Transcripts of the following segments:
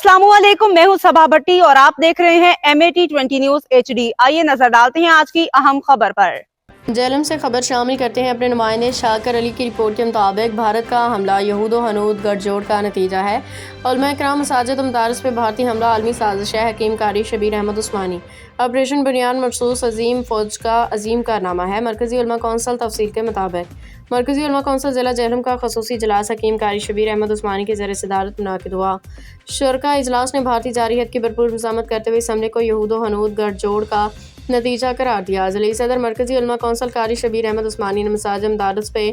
अस्सलाम वालेकुम, मैं हूं सबा भट्टी और आप देख रहे हैं MAT20 न्यूज HD। आइए नजर डालते हैं आज की अहम खबर पर। जेलम से खबर शामिल करते हैं अपने नुमाइंदे शाकर अली की रिपोर्ट के मुताबिक भारत का हमला यहूद व हनूद गठजोड़ का नतीजा है। उलमा इकराम, मसाजिद व मदारिस पे भारतीय हमला आलमी साजिश है। हकीम कारी शबीर अहमद उस्मानी। ऑपरेशन बुनियाद मखसूस अजीम फौज का अजीम कारनामा है। मरकजी उलमा कौंसिल तफसील के मुताबिक मरकजी उलमा कौंसिल जिला जेहलम का खसूसी इजलास हकीम कारी शबीर अहमद उस्मानी के ज़रिए सदारत मुनाकिद हुआ। शुरका इजलास ने भारतीय जारहियत की भरपूर मज़ामत करते हुए इस हमले को यहूद व हनूद गठजोड़ का नतीजा करार दिया। ज़िली सदर मरकजी उलमा कौंसिल कारी शबीर अहमद उस्मानी ने मसाजिद मदारिस पे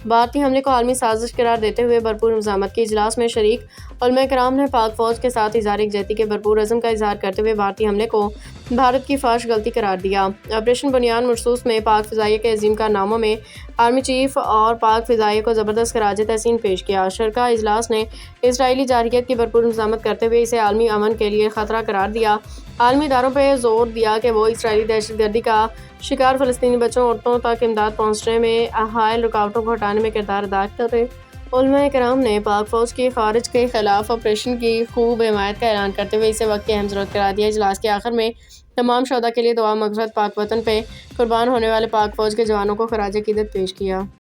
भारतीय हमले को आलमी साजिश करार देते हुए भरपूर मज़ामत की। इजलास में शरीक उलमा इकराम ने पाक फौज के साथ इज़हार यकजहती के भरपूर अज़म का इजहार करते हुए भारतीय हमले को भारत की फाश गलती करार दिया। ऑपरेशन बुनियाद मखसूस में पाक फ़िज़ाइया के अजीम कारनामों में आर्मी चीफ और पाक फ़िज़ाइया को ज़बरदस्त खराज तहसीन पेश किया। शुरका इजलास ने इसराइली जारहियत की भरपूर मज़ामत करते हुए इसे आलमी अमन के लिए ख़तरा करार दिया। आलमी इदारों पर जोर दिया कि वो इसराइली दहशतगर्दी का शिकार फ़लस्तीनी बच्चों औरतों तक इमदाद पहुँचने में हायल रुकावटों को हटाने में किरदार अदा करे। उलमा इकराम ने पाक फ़ौज के ख़ारिज के ख़िलाफ़ ऑपरेशन की खूब हिमायत का ऐलान करते हुए इसे वक्त की अहम ज़रूरत करार दिया। इजलास के आखिर में तमाम शोहदा के लिए दुआ मग़फ़िरत, पाक वतन पे कुर्बान होने वाले पाक फ़ौज के जवानों को ख़राज अक़ीदत पेश किया।